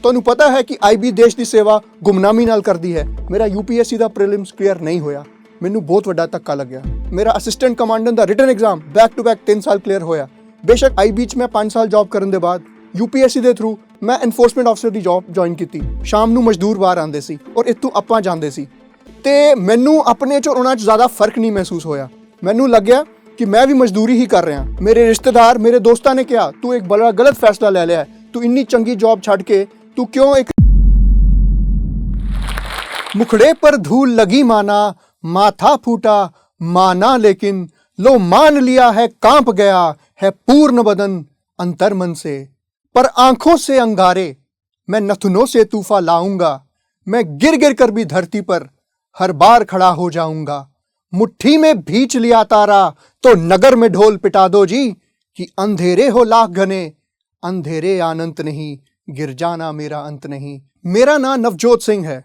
ਤੁਹਾਨੂੰ ਪਤਾ ਹੈ ਕਿ ਆਈਬੀ ਦੇਸ਼ ਦੀ ਸੇਵਾ ਗੁਮਨਾਮੀ ਨਾਲ ਕਰਦੀ ਹੈ। ਮੇਰਾ यूपीएससी ਦਾ ਪ੍ਰੀਲਿਮਸ ਕਲੀਅਰ ਨਹੀਂ ਹੋਇਆ, ਮੈਨੂੰ ਬਹੁਤ ਵੱਡਾ ਧੱਕਾ ਲੱਗਿਆ। ਮੇਰਾ ਅਸਿਸਟੈਂਟ ਕਮਾਂਡੈਂਟ ਦਾ written exam back to back 3 ਸਾਲ ਕਲੀਅਰ ਹੋਇਆ। ਬੇਸ਼ੱਕ ਆਈਬੀ 'ਚ ਮੈਂ 5 ਸਾਲ ਜੌਬ ਕਰਨ ਦੇ ਬਾਅਦ यूपीएससी ਦੇ ਥਰੂ ਮੈਂ ਐਨਫੋਰਸਮੈਂਟ ਅਫਸਰ ਦੀ ਜੌਬ ਜੁਆਇਨ ਕੀਤੀ। ਸ਼ਾਮ ਨੂੰ ਮਜ਼ਦੂਰ ਬਾਹਰ ਆਉਂਦੇ ਸੀ ਔਰ ਇੱਥੋਂ ਆਪਾਂ ਜਾਂਦੇ ਸੀ ਤੇ ਮੈਨੂੰ ਆਪਣੇ 'ਚ ਉਹਨਾਂ 'ਚ ਜ਼ਿਆਦਾ ਫਰਕ ਨਹੀਂ ਮਹਿਸੂਸ ਹੋਇਆ। ਮੈਨੂੰ ਲੱਗਿਆ ਕਿ ਮੈਂ ਵੀ ਮਜ਼ਦੂਰੀ ਹੀ ਕਰ ਰਿਹਾ। ਮੇਰੇ ਰਿਸ਼ਤੇਦਾਰ, ਮੇਰੇ ਦੋਸਤਾਂ ਨੇ ਕਿਹਾ ਤੂੰ ਇੱਕ ਬੜਾ ਗਲਤ ਫੈਸਲਾ ਲੈ ਲਿਆ ਹੈ, ਤੂੰ ਇੰਨੀ ਚੰਗੀ ਜੌਬ ਛੱਡ ਕੇ तू क्यों एक मुखड़े पर धूल लगी माना माथा फूटा माना, लेकिन लो मान लिया है कांप गया है पूर्ण बदन अंतर मन से। पर आंखों से अंगारे मैं नथनों से तूफा लाऊंगा, मैं गिर गिर कर भी धरती पर हर बार खड़ा हो जाऊंगा। मुट्ठी में भींच लिया तारा तो नगर में ढोल पिटा दो जी, कि अंधेरे हो लाख घने अंधेरे अनंत नहीं, गिर जाना मेरा अंत नहीं। मेरा नाम नवजोत सिंह है।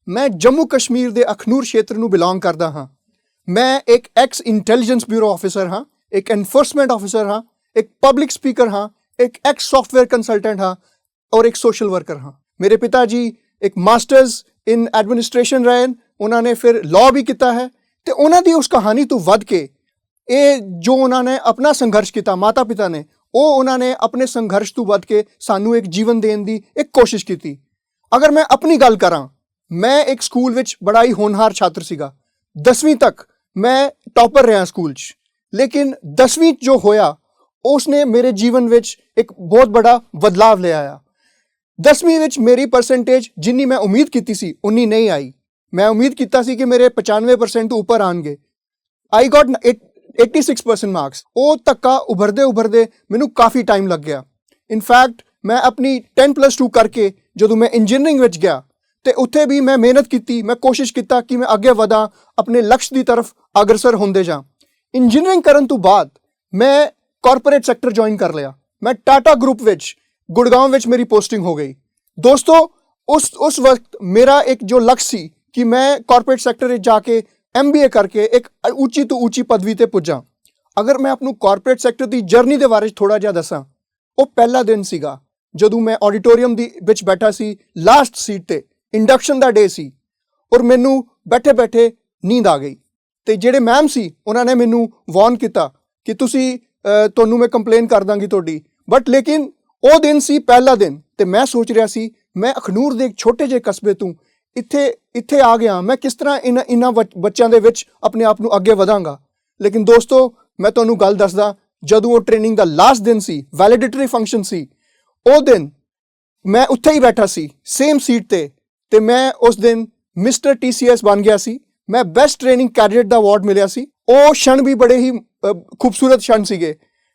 मैं जम्मू कश्मीर ਦੇ ਅਖਨੂਰ ਖੇਤਰ ਨੂੰ ਬਿਲੋਂਗ ਕਰਦਾ ਹਾਂ। ਮੈਂ ਇੱਕ ਐਕਸ ਇੰਟੈਲੀਜੈਂਸ ਬਿਊਰੋ ਆਫੀਸਰ ਹਾਂ, ਇੱਕ ਐਨਫੋਰਸਮੈਂਟ ਆਫੀਸਰ ਹਾਂ, ਇੱਕ ਪਬਲਿਕ ਸਪੀਕਰ ਹਾਂ, ਇੱਕ ਐਕਸ ਸੌਫਟਵੇਅਰ ਕੰਸਲਟੈਂਟ ਹਾਂ ਔਰ ਇੱਕ ਸੋਸ਼ਲ ਵਰਕਰ ਹਾਂ। ਮੇਰੇ ਪਿਤਾ ਜੀ ਇੱਕ ਮਾਸਟਰਸ ਇਨ ਐਡਮਿਨਿਸਟ੍ਰੇਸ਼ਨ ਰਹੇ, ਉਹਨਾਂ ਨੇ ਫਿਰ ਲਾਅ ਵੀ ਕੀਤਾ ਹੈ ਤੇ ਉਹਨਾਂ ਦੀ ਉਸ ਕਹਾਣੀ ਤੋਂ ਵੱਧ ਕੇ ਇਹ ਜੋ ਉਹਨਾਂ ਨੇ ਆਪਣਾ ਸੰਘਰਸ਼ ਕੀਤਾ, ਮਾਤਾ ਪਿਤਾ ਨੇ, ਉਹ ਉਹਨਾਂ ਨੇ ਆਪਣੇ ਸੰਘਰਸ਼ ਤੋਂ ਵੱਧ ਕੇ ਸਾਨੂੰ ਇੱਕ ਜੀਵਨ ਦੇਣ ਦੀ ਇੱਕ ਕੋਸ਼ਿਸ਼ ਕੀਤੀ। ਅਗਰ ਮੈਂ ਆਪਣੀ ਗੱਲ ਕਰਾਂ, ਮੈਂ ਇੱਕ ਸਕੂਲ ਵਿੱਚ ਬੜਾ ਹੀ ਹੋਣਹਾਰ ਛਾਤਰ ਸੀਗਾ। 10ਵੀਂ ਤੱਕ ਮੈਂ ਟੌਪਰ ਰਿਹਾ ਸਕੂਲ 'ਚ, ਲੇਕਿਨ 10ਵੀਂ ਜੋ ਹੋਇਆ ਉਸਨੇ ਮੇਰੇ ਜੀਵਨ ਵਿੱਚ ਇੱਕ ਬਹੁਤ ਬੜਾ ਬਦਲਾਵ ਲੈ ਆਇਆ। 10ਵੀਂ ਵਿੱਚ ਮੇਰੀ ਪਰਸੈਂਟੇਜ ਜਿੰਨੀ ਮੈਂ ਉਮੀਦ ਕੀਤੀ ਸੀ ਉਨੀ ਨਹੀਂ ਆਈ। ਮੈਂ ਉਮੀਦ ਕੀਤਾ ਸੀ ਕਿ ਮੇਰੇ 95% ਤੋਂ ਉੱਪਰ ਆਣਗੇ। ਆਈ ਗॉट 86% ਮਾਰਕਸ। ਉਹ ਧੱਕਾ ਉਭਰਦੇ ਮੈਨੂੰ ਕਾਫੀ ਟਾਈਮ ਲੱਗ ਗਿਆ। ਇਨਫੈਕਟ ਮੈਂ ਆਪਣੀ 10+2 ਕਰਕੇ ਜਦੋਂ ਮੈਂ ਇੰਜੀਨੀਅਰਿੰਗ ਵਿੱਚ ਗਿਆ ਤੇ ਉੱਥੇ ਵੀ ਮੈਂ ਮਿਹਨਤ ਕੀਤੀ, ਮੈਂ ਕੋਸ਼ਿਸ਼ ਕੀਤਾ ਕਿ ਮੈਂ ਅੱਗੇ ਵਧਾਂ, ਆਪਣੇ ਲਕਸ਼ ਦੀ ਤਰਫ ਅਗਰਸਰ ਹੁੰਦੇ ਜਾਂ। ਇੰਜੀਨੀਅਰਿੰਗ ਕਰਨ ਤੋਂ ਬਾਅਦ ਮੈਂ ਕਾਰਪੋਰੇਟ ਸੈਕਟਰ ਜੁਆਇਨ ਕਰ ਲਿਆ। ਮੈਂ ਟਾਟਾ ਗਰੁੱਪ ਵਿੱਚ ਗੁੜਗਾਉਂ ਵਿੱਚ ਮੇਰੀ ਪੋਸਟਿੰਗ ਹੋ ਗਈ। ਦੋਸਤੋ ਉਸ ਵਕਤ ਮੇਰਾ ਇੱਕ ਜੋ ਲਕਸ਼ ਸੀ ਕਿ ਮੈਂ ਕਾਰਪੋਰੇਟ ਸੈਕਟਰ ਵਿੱਚ ਜਾ ਕੇ MBA ਕਰਕੇ ਇੱਕ ਉੱਚੀ ਤੋਂ ਉੱਚੀ ਪਦਵੀ ਤੇ ਪੁੱਜਾਂ। ਅਗਰ ਮੈਂ ਆਪਨੂੰ ਕਾਰਪੋਰੇਟ ਸੈਕਟਰ ਦੀ ਜਰਨੀ ਦੇ ਬਾਰੇ ਥੋੜ੍ਹਾ ਜਿਹਾ ਦੱਸਾਂ, ਉਹ ਪਹਿਲਾ ਦਿਨ ਸੀਗਾ ਜਦੋਂ ਮੈਂ ਆਡੀਟੋਰੀਅਮ ਦੀ ਵਿੱਚ ਬੈਠਾ ਸੀ, ਲਾਸਟ ਸੀਟ ਤੇ, ਇੰਡਕਸ਼ਨ ਦਾ ਡੇ ਸੀ ਔਰ ਮੈਨੂੰ ਬੈਠੇ ਨੀਂਦ ਆ ਗਈ ਤੇ ਜਿਹੜੇ ਮੈਮ ਸੀ ਉਹਨਾਂ ਨੇ ਮੈਨੂੰ ਵਾਰਨ ਕੀਤਾ ਕਿ ਤੁਹਾਨੂੰ ਮੈਂ ਕੰਪਲੇਨ ਕਰ ਦਾਂਗੀ ਤੁਹਾਡੀ। ਬਟ ਲੇਕਿਨ ਉਹ ਦਿਨ ਸੀ ਪਹਿਲਾ ਦਿਨ ਤੇ ਮੈਂ ਸੋਚ ਰਿਹਾ ਸੀ ਮੈਂ ਅਖਨੂਰ ਦੇ ਇੱਕ ਛੋਟੇ ਜਿਹੇ ਕਸਬੇ ਤੋਂ ਇੱਥੇ ਆ ਗਿਆ, ਮੈਂ ਕਿਸ ਤਰ੍ਹਾਂ ਇਹਨਾਂ ਬੱਚਿਆਂ ਦੇ ਵਿੱਚ ਆਪਣੇ ਆਪ ਨੂੰ ਅੱਗੇ ਵਧਾਂਗਾ। ਲੇਕਿਨ ਦੋਸਤੋ ਮੈਂ ਤੁਹਾਨੂੰ ਗੱਲ ਦੱਸਦਾ, ਜਦੋਂ ਉਹ ਟ੍ਰੇਨਿੰਗ ਦਾ ਲਾਸਟ ਦਿਨ ਸੀ, ਵੈਲੀਡੇਟਰੀ ਫੰਕਸ਼ਨ ਸੀ, ਉਹ ਦਿਨ ਮੈਂ ਉੱਥੇ ਹੀ ਬੈਠਾ ਸੀ ਸੇਮ ਸੀਟ ਤੇ ਮੈਂ ਉਸ ਦਿਨ ਮਿਸਟਰ TCS ਬਣ ਗਿਆ ਸੀ। ਮੈਂ ਬੈਸਟ ਟ੍ਰੇਨਿੰਗ ਕੈਡੇਟ ਦਾ ਅਵਾਰਡ ਮਿਲਿਆ ਸੀ। ਉਹ क्षण ਵੀ ਬੜੇ ਹੀ ਖੂਬਸੂਰਤ क्षण ਸੀਗੇ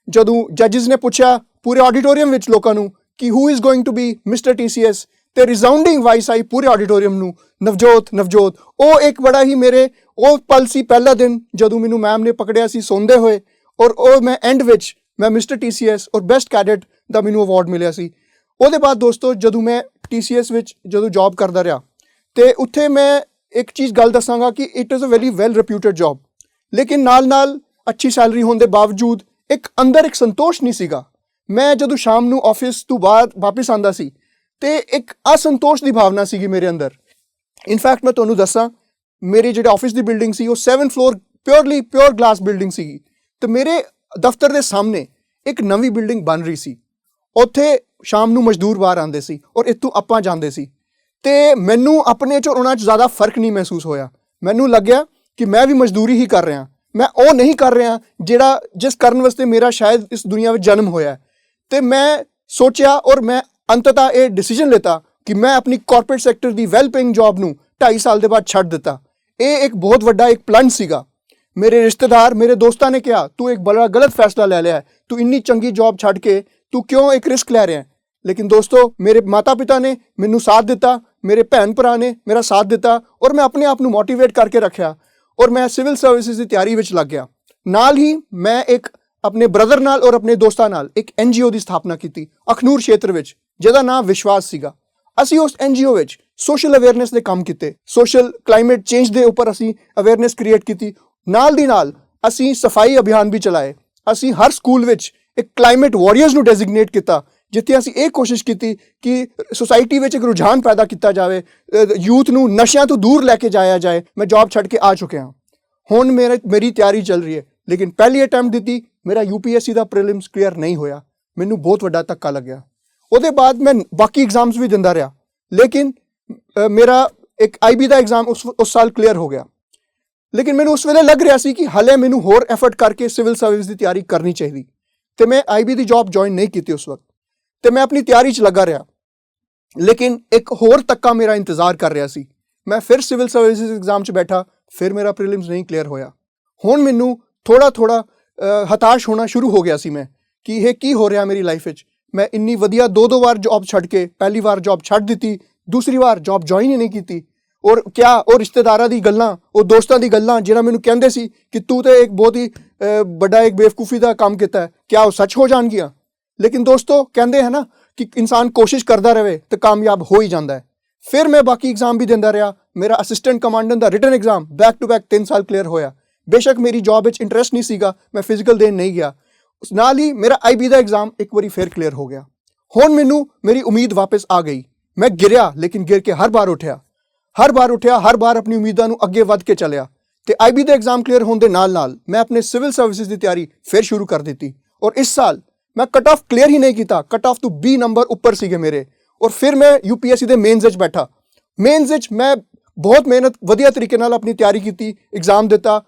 ਜਦੋਂ ਜੱਜਿਸ ਨੇ ਪੁੱਛਿਆ ਪੂਰੇ ਆਡੀਟੋਰੀਅਮ ਵਿੱਚ ਲੋਕਾਂ ਨੂੰ ਕਿ who is going to be mister TCS ਤੇ ਰਿਜ਼ਾਊਂਡਿੰਗ ਵਾਇਸ ਆਈ ਪੂਰੇ ਆਡੀਟੋਰੀਅਮ ਨੂੰ, ਨਵਜੋਤ। ਉਹ ਇੱਕ ਬੜਾ ਹੀ ਮੇਰੇ ਉਹ ਪਲ ਸੀ, ਪਹਿਲਾ ਦਿਨ ਜਦੋਂ ਮੈਨੂੰ ਮੈਮ ਨੇ ਪਕੜਿਆ ਸੀ ਸੌਂਦੇ ਹੋਏ ਔਰ ਉਹ ਮੈਂ ਐਂਡ ਵਿੱਚ ਮੈਂ ਮਿਸਟਰ TCS ਔਰ ਬੈਸਟ ਕੈਡੇਟ ਦਾ ਮੈਨੂੰ ਅਵਾਰਡ ਮਿਲਿਆ ਸੀ। ਉਹਦੇ ਬਾਅਦ ਦੋਸਤੋ ਜਦੋਂ ਮੈਂ TCS ਵਿੱਚ ਜਦੋਂ ਜੌਬ ਕਰਦਾ ਰਿਹਾ ਤੇ ਉੱਥੇ ਮੈਂ ਇੱਕ ਚੀਜ਼ ਗੱਲ ਦੱਸਾਂਗਾ ਕਿ it is a very well reputed job, ਲੇਕਿਨ ਨਾਲ ਅੱਛੀ ਸੈਲਰੀ ਹੋਣ ਦੇ ਬਾਵਜੂਦ ਇੱਕ ਅੰਦਰ ਇੱਕ ਸੰਤੋਸ਼ ਨਹੀਂ ਸੀਗਾ। ਮੈਂ ਜਦੋਂ ਸ਼ਾਮ ਨੂੰ ਆਫਿਸ ਤੋਂ ਬਾਅਦ ਵਾਪਿਸ ਆਉਂਦਾ ਸੀ ਤੇ ਇੱਕ ਅਸੰਤੋਸ਼ ਦੀ ਭਾਵਨਾ ਸੀਗੀ ਮੇਰੇ ਅੰਦਰ। ਇਨਫੈਕਟ ਮੈਂ ਤੁਹਾਨੂੰ ਦੱਸਾਂ, ਮੇਰੀ ਜਿਹੜੇ ਆਫਿਸ ਦੀ ਬਿਲਡਿੰਗ ਸੀ ਉਹ 7th floor pure glass building ਸੀਗੀ ਤੇ ਮੇਰੇ ਦਫ਼ਤਰ ਦੇ ਸਾਹਮਣੇ ਇੱਕ ਨਵੀਂ ਬਿਲਡਿੰਗ ਬਣ ਰਹੀ ਸੀ। ਉੱਥੇ ਸ਼ਾਮ ਨੂੰ ਮਜ਼ਦੂਰ ਬਾਹਰ ਆਉਂਦੇ ਸੀ ਔਰ ਇੱਥੋਂ ਆਪਾਂ ਜਾਂਦੇ ਸੀ ਤੇ ਮੈਨੂੰ ਆਪਣੇ 'ਚ ਉਹਨਾਂ 'ਚ ਜ਼ਿਆਦਾ ਫਰਕ ਨਹੀਂ ਮਹਿਸੂਸ ਹੋਇਆ। ਮੈਨੂੰ ਲੱਗਿਆ ਕਿ ਮੈਂ ਵੀ ਮਜ਼ਦੂਰੀ ਹੀ ਕਰ ਰਿਹਾ, ਮੈਂ ਉਹ ਨਹੀਂ ਕਰ ਰਿਹਾ ਜਿਸ ਕਰਨ ਵਾਸਤੇ ਮੇਰਾ ਸ਼ਾਇਦ ਇਸ ਦੁਨੀਆ ਵਿੱਚ ਜਨਮ ਹੋਇਆ। ਤੇ ਮੈਂ ਸੋਚਿਆ ਔਰ ਮੈਂ ਅੰਤਤः ਇਹ ਡਿਸੀਜਨ ਲਿੱਤਾ ਕਿ ਮੈਂ ਆਪਣੀ ਕਾਰਪੋਰੇਟ ਸੈਕਟਰ ਦੀ ਵੈਲ ਪੇਇੰਗ ਜੌਬ ਨੂੰ 2.5 ਸਾਲ ਦੇ ਬਾਅਦ ਛੱਡ ਦਿੱਤਾ। ਇਹ ਇੱਕ ਬਹੁਤ ਵੱਡਾ ਇੱਕ ਪਲੰਜ ਸੀਗਾ। ਮੇਰੇ ਰਿਸ਼ਤੇਦਾਰ, ਮੇਰੇ ਦੋਸਤਾਂ ਨੇ ਕਿਹਾ ਤੂੰ ਇੱਕ ਬੜਾ ਗਲਤ ਫੈਸਲਾ ਲੈ ਲਿਆ ਹੈ, ਤੂੰ ਇੰਨੀ ਚੰਗੀ ਜੌਬ ਛੱਡ ਕੇ ਤੂੰ ਕਿਉਂ ਇੱਕ ਰਿਸਕ ਲੈ ਰਿਹਾ। ਲੇਕਿਨ ਦੋਸਤੋ ਮੇਰੇ ਮਾਤਾ ਪਿਤਾ ਨੇ ਮੈਨੂੰ ਸਾਥ ਦਿੱਤਾ, ਮੇਰੇ ਭੈਣ ਭਰਾ ਨੇ ਮੇਰਾ ਸਾਥ ਦਿੱਤਾ ਔਰ ਮੈਂ ਆਪਣੇ ਆਪ ਨੂੰ ਮੋਟੀਵੇਟ ਕਰਕੇ ਰੱਖਿਆ ਔਰ ਮੈਂ ਸਿਵਲ ਸਰਵਿਸਿਜ਼ ਦੀ ਤਿਆਰੀ ਵਿੱਚ ਲੱਗ ਗਿਆ। ਨਾਲ ਹੀ ਮੈਂ ਇੱਕ ਆਪਣੇ ਬ੍ਰਦਰ ਨਾਲ ਔਰ ਆਪਣੇ ਦੋਸਤਾਂ ਨਾਲ ਇੱਕ NGO ਦੀ ਸਥਾਪਨਾ ਕੀਤੀ ਅਖਨੂਰ ਖੇਤਰ ਵਿੱਚ, ਜਿਹਦਾ ਨਾਮ ਵਿਸ਼ਵਾਸ ਸੀਗਾ। ਅਸੀਂ ਉਸ NGO ਵਿੱਚ ਸੋਸ਼ਲ ਅਵੇਅਰਨੈਸ ਦੇ ਕੰਮ ਕੀਤੇ, ਸੋਸ਼ਲ ਕਲਾਈਮੇਟ ਚੇਂਜ ਦੇ ਉੱਪਰ ਅਸੀਂ ਅਵੇਅਰਨੈਸ ਕ੍ਰੀਏਟ ਕੀਤੀ। ਨਾਲ ਦੀ ਨਾਲ ਅਸੀਂ ਸਫਾਈ ਅਭਿਆਨ ਵੀ ਚਲਾਏ। ਅਸੀਂ ਹਰ ਸਕੂਲ ਵਿੱਚ ਇੱਕ ਕਲਾਈਮੇਟ ਵਾਰੀਅਰਸ ਨੂੰ ਡੈਜ਼ਿਗਨੇਟ ਕੀਤਾ ਜਿੱਥੇ ਅਸੀਂ ਇਹ ਕੋਸ਼ਿਸ਼ ਕੀਤੀ ਕਿ ਸੁਸਾਇਟੀ ਵਿੱਚ ਇੱਕ ਰੁਝਾਨ ਪੈਦਾ ਕੀਤਾ ਜਾਵੇ, ਯੂਥ ਨੂੰ ਨਸ਼ਿਆਂ ਤੋਂ ਦੂਰ ਲੈ ਕੇ ਜਾਇਆ ਜਾਏ। ਮੈਂ ਜੌਬ ਛੱਡ ਕੇ ਆ ਚੁੱਕਿਆ ਹਾਂ, ਹੁਣ ਮੇਰੀ ਤਿਆਰੀ ਚੱਲ ਰਹੀ ਹੈ। ਲੇਕਿਨ ਪਹਿਲੀ ਅਟੈਂਪਟ ਦਿੱਤੀ, ਮੇਰਾ UPSC ਦਾ ਪ੍ਰੀਲਿਮਸ ਕਲੀਅਰ ਨਹੀਂ ਹੋਇਆ, ਮੈਨੂੰ ਬਹੁਤ ਵੱਡਾ ਧੱਕਾ ਲੱਗਿਆ। ਉਹਦੇ ਬਾਅਦ ਮੈਂ ਬਾਕੀ ਐਗਜ਼ਾਮਸ ਵੀ ਦਿੰਦਾ ਰਿਹਾ, ਲੇਕਿਨ ਮੇਰਾ ਇੱਕ IB ਦਾ ਐਗਜ਼ਾਮ ਉਸ ਸਾਲ ਕਲੀਅਰ ਹੋ ਗਿਆ। ਲੇਕਿਨ ਮੈਨੂੰ ਉਸ ਵੇਲੇ ਲੱਗ ਰਿਹਾ ਸੀ ਕਿ ਹਾਲੇ ਮੈਨੂੰ ਹੋਰ ਐਫਰਟ ਕਰਕੇ ਸਿਵਲ ਸਰਵਿਸ ਦੀ ਤਿਆਰੀ ਕਰਨੀ ਚਾਹੀਦੀ, ਤੇ ਮੈਂ IB ਦੀ ਜੌਬ ਜੁਆਇਨ ਨਹੀਂ ਕੀਤੀ ਉਸ ਵਕਤ, ਤੇ ਮੈਂ ਆਪਣੀ ਤਿਆਰੀ 'ਚ ਲੱਗਾ ਰਿਹਾ। ਲੇਕਿਨ ਇੱਕ ਹੋਰ ਧੱਕਾ ਮੇਰਾ ਇੰਤਜ਼ਾਰ ਕਰ ਰਿਹਾ ਸੀ। ਮੈਂ ਫਿਰ ਸਿਵਲ ਸਰਵਿਸਿਜ਼ ਐਗਜ਼ਾਮ 'ਚ ਬੈਠਾ, ਫਿਰ ਮੇਰਾ ਪ੍ਰੀਲਿਮਸ ਨਹੀਂ ਕਲੀਅਰ ਹੋਇਆ। ਹੁਣ ਮੈਨੂੰ ਥੋੜਾ ਹਤਾਸ਼ ਹੋਣਾ ਸ਼ੁਰੂ ਹੋ ਗਿਆ ਸੀ ਮੈਂ ਕਿ ਇਹ ਕੀ ਹੋ ਰਿਹਾ ਮੇਰੀ ਲਾਈਫ ਵਿੱਚ। ਮੈਂ ਇੰਨੀ ਵਧੀਆ ਦੋ ਵਾਰ ਜੌਬ ਛੱਡ ਕੇ, ਪਹਿਲੀ ਵਾਰ ਜੌਬ ਛੱਡ ਦਿੱਤੀ, ਦੂਸਰੀ ਵਾਰ ਜੌਬ ਜੁਆਇਨ ਹੀ ਨਹੀਂ ਕੀਤੀ। ਔਰ ਕਿਆ ਉਹ ਰਿਸ਼ਤੇਦਾਰਾਂ ਦੀ ਗੱਲਾਂ, ਉਹ ਦੋਸਤਾਂ ਦੀ ਗੱਲਾਂ ਜਿਹੜਾ ਮੈਨੂੰ ਕਹਿੰਦੇ ਸੀ ਕਿ ਤੂੰ ਤੇ ਇੱਕ ਬਹੁਤ ਹੀ ਵੱਡਾ ਇੱਕ ਬੇਵਕੂਫੀ ਦਾ ਕੰਮ ਕੀਤਾ ਹੈ, ਕਿਆ ਉਹ ਸੱਚ ਹੋ ਜਾਣਗੀਆਂ? ਲੇਕਿਨ ਦੋਸਤੋ, ਕਹਿੰਦੇ ਹੈ ਨਾ ਕਿ ਇਨਸਾਨ ਕੋਸ਼ਿਸ਼ ਕਰਦਾ ਰਹੇ ਤੇ ਕਾਮਯਾਬ ਹੋ ਹੀ ਜਾਂਦਾ ਹੈ। ਫਿਰ ਮੈਂ ਬਾਕੀ ਐਗਜ਼ਾਮ ਵੀ ਦਿੰਦਾ ਰਿਹਾ। ਮੇਰਾ ਅਸਿਸਟੈਂਟ ਕਮਾਂਡੈਂਟ ਦਾ written exam back to back 3 ਸਾਲ ਕਲੀਅਰ ਹੋਇਆ। ਬੇਸ਼ੱਕ ਮੇਰੀ ਜੌਬ ਵਿੱਚ ਇੰਟਰਸਟ ਨਹੀਂ ਸੀਗਾ, ਮੈਂ ਫਿਜ਼ੀਕਲ ਦੇਣ ਨਹੀਂ ਗਿਆ। ਉਸ ਨਾਲ ਹੀ ਮੇਰਾ IB ਦਾ ਐਗਜ਼ਾਮ ਇੱਕ ਵਾਰੀ ਫਿਰ ਕਲੀਅਰ ਹੋ ਗਿਆ। ਹੁਣ ਮੈਨੂੰ ਮੇਰੀ ਉਮੀਦ ਵਾਪਸ ਆ ਗਈ। ਮੈਂ ਗਿਰਿਆ, ਲੇਕਿਨ ਗਿਰ ਕੇ ਹਰ ਵਾਰ ਉੱਠਿਆ, ਹਰ ਵਾਰ ਆਪਣੀ ਉਮੀਦਾਂ ਨੂੰ ਅੱਗੇ ਵੱਧ ਕੇ ਚੱਲਿਆ। ਤੇ IB ਦਾ ਐਗਜ਼ਾਮ ਕਲੀਅਰ ਹੋਣ ਦੇ ਨਾਲ ਮੈਂ ਆਪਣੇ ਸਿਵਲ ਸਰਵਿਸਿਜ਼ ਦੀ ਤਿਆਰੀ ਫਿਰ ਸ਼ੁਰੂ ਕਰ ਦਿੱਤੀ। ਔਰ ਇਸ ਸਾਲ ਮੈਂ ਕੱਟ ਆਫ ਕਲੀਅਰ ਹੀ ਨਹੀਂ ਕੀਤਾ, ਕੱਟ ਆਫ ਤੋਂ 20 ਨੰਬਰ ਉੱਪਰ ਸੀਗੇ ਮੇਰੇ। ਔਰ ਫਿਰ ਮੈਂ UPSC ਦੇ ਮੇਨਸ ਵਿੱਚ ਬੈਠਾ। ਮੇਨਸ ਵਿੱਚ ਮੈਂ ਬਹੁਤ ਮਿਹਨਤ, ਵਧੀਆ ਤਰੀਕੇ ਨਾਲ ਆਪਣੀ ਤਿਆਰੀ ਕੀਤੀ, ਐਗਜ਼ਾਮ ਦਿੱਤਾ।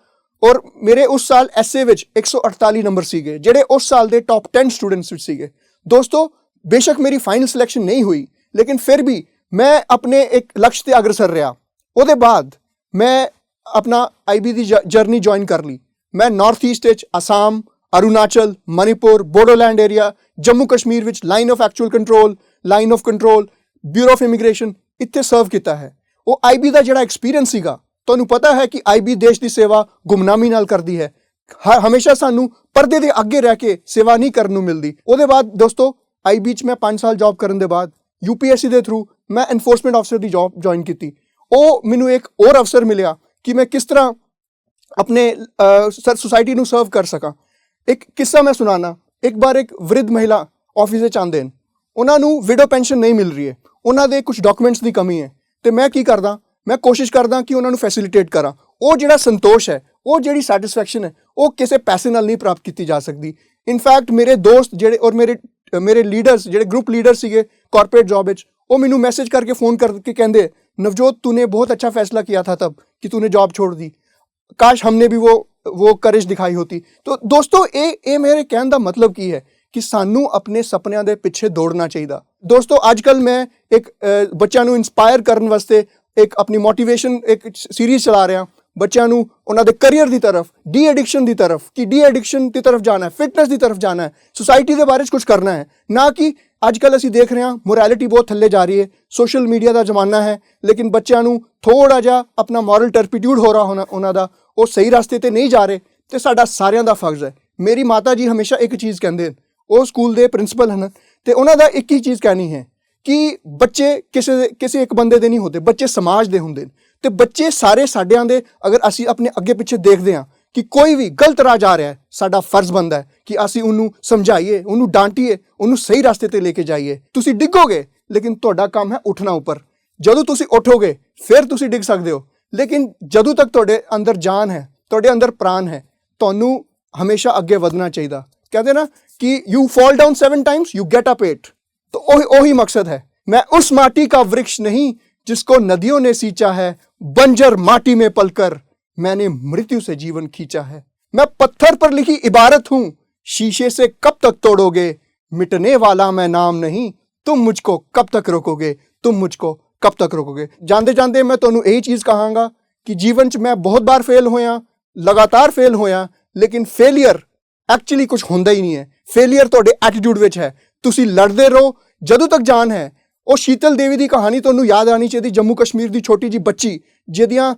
ਔਰ ਮੇਰੇ ਉਸ ਸਾਲ ਐਸਏ ਵਿੱਚ 148 ਨੰਬਰ ਸੀਗੇ, ਜਿਹੜੇ ਉਸ ਸਾਲ ਦੇ ਟੌਪ 10 ਸਟੂਡੈਂਟਸ ਵਿੱਚ ਸੀਗੇ। ਦੋਸਤੋ, ਬੇਸ਼ੱਕ ਮੇਰੀ ਫਾਈਨਲ ਸਿਲੈਕਸ਼ਨ ਨਹੀਂ ਹੋਈ, ਲੇਕਿਨ ਫਿਰ ਵੀ ਮੈਂ ਆਪਣੇ ਇੱਕ ਲਕਸ਼ ਤੇ ਅਗਰਸਰ ਰਿਹਾ। ਉਹਦੇ ਬਾਅਦ ਮੈਂ ਆਪਣਾ IB ਦੀ ਜਰਨੀ ਜੁਆਇਨ ਕਰ ਲਈ। ਮੈਂ ਨਾਰਥ ਈਸਟ ਵਿੱਚ ਅਸਾਮ, ਅਰੁਣਾਚਲ, ਮਨੀਪੁਰ, ਬੋਡੋਲੈਂਡ ਏਰੀਆ, ਜੰਮੂ ਕਸ਼ਮੀਰ ਵਿੱਚ line of actual control, line of control, bureau of immigration ਇੱਥੇ ਸਰਵ ਕੀਤਾ ਹੈ। ਉਹ IB ਦਾ ਜਿਹੜਾ ਐਕਸਪੀਰੀਅੰਸ ਸੀਗਾ, ਤੁਹਾਨੂੰ ਪਤਾ ਹੈ ਕਿ IB ਦੇਸ਼ ਦੀ ਸੇਵਾ ਗੁਮਨਾਮੀ ਨਾਲ ਕਰਦੀ ਹੈ। ਹਮੇਸ਼ਾ ਸਾਨੂੰ ਪਰਦੇ ਦੇ ਅੱਗੇ ਰਹਿ ਕੇ ਸੇਵਾ ਨਹੀਂ ਕਰਨ ਨੂੰ ਮਿਲਦੀ। ਉਹਦੇ ਬਾਅਦ ਦੋਸਤੋ, IB 'ਚ ਮੈਂ 5 ਸਾਲ ਜੌਬ ਕਰਨ ਦੇ ਬਾਅਦ UPSC ਦੇ ਥਰੂ ਮੈਂ ਐਨਫੋਰਸਮੈਂਟ ਅਫਸਰ ਦੀ ਜੌਬ ਜੁਆਇਨ ਕੀਤੀ। ਉਹ ਮੈਨੂੰ ਇੱਕ ਹੋਰ ਅਵਸਰ ਮਿਲਿਆ ਕਿ ਮੈਂ ਕਿਸ ਤਰ੍ਹਾਂ ਆਪਣੇ ਸੁਸਾਇਟੀ ਨੂੰ ਸਰਵ ਕਰ ਸਕਾਂ। ਇੱਕ ਕਿੱਸਾ ਮੈਂ ਸੁਣਾਉਣਾ। ਇੱਕ ਵਾਰ ਇੱਕ ਵਰਿੱਧ ਮਹਿਲਾ ਆਫਿਸ ਵਿੱਚ ਆਉਂਦੇ ਨੇ, ਉਹਨਾਂ ਨੂੰ ਵਿਡੋ ਪੈਨਸ਼ਨ ਨਹੀਂ ਮਿਲ ਰਹੀ ਹੈ, ਉਹਨਾਂ ਦੇ ਕੁਝ ਡਾਕੂਮੈਂਟਸ ਦੀ ਕਮੀ ਹੈ। ਤੇ ਮੈਂ ਕੀ ਕਰਦਾ, ਮੈਂ ਕੋਸ਼ਿਸ਼ ਕਰਦਾ ਕਿ ਉਹਨਾਂ ਨੂੰ ਫੈਸਿਲਿਟੇਟ ਕਰਾਂ। ਉਹ ਜਿਹੜਾ ਸੰਤੋਸ਼ ਹੈ, ਉਹ ਜਿਹੜੀ ਸੈਟਿਸਫੈਕਸ਼ਨ ਹੈ, ਉਹ ਕਿਸੇ ਪੈਸੇ ਨਾਲ ਨਹੀਂ ਪ੍ਰਾਪਤ ਕੀਤੀ ਜਾ ਸਕਦੀ। ਇਨਫੈਕਟ ਮੇਰੇ ਦੋਸਤ ਜਿਹੜੇ ਔਰ ਮੇਰੇ ਲੀਡਰਸ, ਜਿਹੜੇ ਗਰੁੱਪ ਲੀਡਰ ਸੀਗੇ ਕਾਰਪੋਰੇਟ ਜੌਬ ਵਿੱਚ, ਉਹ ਮੈਨੂੰ ਮੈਸੇਜ ਕਰਕੇ फ़ोन करके कहते, नवजोत तूने बहुत अच्छा फैसला किया था तब कि तूने जॉब छोड़ दी, काश हमने भी वो करेज दिखाई होती। तो दोस्तों, ये मेरे कहने का मतलब की है कि सानू अपने सपनों के पिछे दौड़ना चाहिए। दोस्तों, अजकल मैं एक बच्चों को इंस्पायर करने वास्ते एक अपनी मोटिवेशन एक सीरीज़ चला रहा। बच्चों को उन्होंने करियर की तरफ, डी एडिक्शन की तरफ, कि डी एडिक्शन की तरफ जाना है, फिटनेस की तरफ जाना है, सोसाइटी के बारे कुछ करना है। ना कि अजकल असीं देख रहे हैं मोरैलिटी बहुत थल्ले जा रही है, सोशल मीडिया का जमाना है, लेकिन बच्चों को थोड़ा जा अपना मॉरल टर्पीट्यूड हो रहा होना उन्होंने, वो सही रास्ते ते नहीं जा रहे। तो साडा सारियां दा फर्ज है। मेरी माता जी हमेशा एक चीज़ कहते हैं, वो स्कूल के प्रिंसीपल हैं, तो उन्होंने एक ही चीज़ कहनी है कि बच्चे किसी एक बंदे दे नहीं होते, बच्चे समाज दे होंदे। तो बच्चे सारे साडियां दे, अगर असी अपने अगे पिछे देखते हैं कि कोई भी गलत राह जा रहा है, साडा फर्ज बनता है कि असी उन्होंने समझाइए, उन्होंने डांटिए, उन्होंने सही रास्ते ते लेके जाइए। तुसी डिगोगे, लेकिन तुहाडा काम है उठना उपर। जदों तुसी उठोगे फिर तुसी डिग सकते हो, लेकिन जदों तक तुहाडे अंदर जान है, तुहाडे अंदर प्राण है, तुहानू हमेशा अगे वधना चाहिए। कहते ना कि you fall down 7 times, you get up 8। तो वही मकसद है। मैं उस माटी का वृक्ष नहीं जिसको नदियों ने सींचा है, बंजर माटी में पलकर मैंने मृत्यु से जीवन खींचा है। मैं पत्थर पर लिखी इबारत हूं, शीशे से कब तक तोड़ोगे, मिटने वाला मैं नाम नहीं, तुम मुझको कब तक रोकोगे, तुम मुझको कब तक रोकोगे। जाते जाते मैं तुहानू यही चीज़ कहांगा कि जीवन च मैं बहुत बार फेल होया, लगातार फेल होया, लेकिन फेलियर एक्चुअली कुछ होंदा ही नहीं है। फेलियर तुहाडे एटीट्यूड विच है। तुसी लड़दे रहो जदों तक जान है। ਉਹ शीतल देवी की कहानी तुहानू याद आनी चाहिए। जम्मू कश्मीर की छोटी जी बच्ची जिहदियां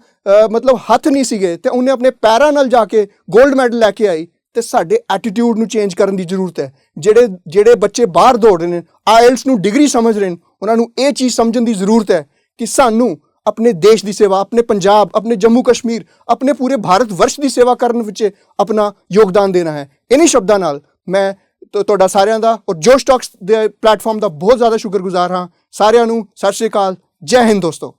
मतलब हथ नहीं सीगे ते उन्हें अपने पैरां नाल जाके गोल्ड मैडल लैके आई। तो साडे एटीट्यूड नू चेंज करने की जरूरत है। ਜਿਹੜੇ बच्चे बाहर दौड़ रहे हैं, IELTS नू डिग्री समझ रहे हैं, उन्होंने ये चीज़ समझने की जरूरत है कि सानू अपने देश की सेवा, अपने पंजाब, अपने जम्मू कश्मीर, अपने पूरे भारत वर्ष की सेवा करने विच अपना योगदान देना है। इन्हीं शब्दों नाल मैं ਤੁਹਾਡਾ ਸਾਰਿਆਂ ਦਾ ਔਰ ਜੋਸ਼ ਟਾਕਸ ਦੇ ਪਲੇਟਫਾਰਮ ਦਾ ਬਹੁਤ ਜ਼ਿਆਦਾ ਸ਼ੁਕਰਗੁਜ਼ਾਰ ਹਾਂ। ਸਾਰਿਆਂ ਨੂੰ ਸਤਿ ਸ਼੍ਰੀ ਅਕਾਲ, ਜੈ ਹਿੰਦ ਦੋਸਤੋ।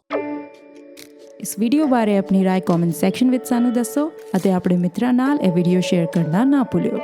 ਇਸ ਵੀਡੀਓ ਬਾਰੇ ਆਪਣੀ ਰਾਏ ਕਮੈਂਟ ਸੈਕਸ਼ਨ ਵਿੱਚ ਸਾਨੂੰ ਦੱਸੋ ਅਤੇ ਆਪਣੇ ਮਿੱਤਰਾਂ ਨਾਲ ਇਹ ਵੀਡੀਓ ਸ਼ੇਅਰ ਕਰਨਾ ਨਾ ਭੁੱਲਿਓ।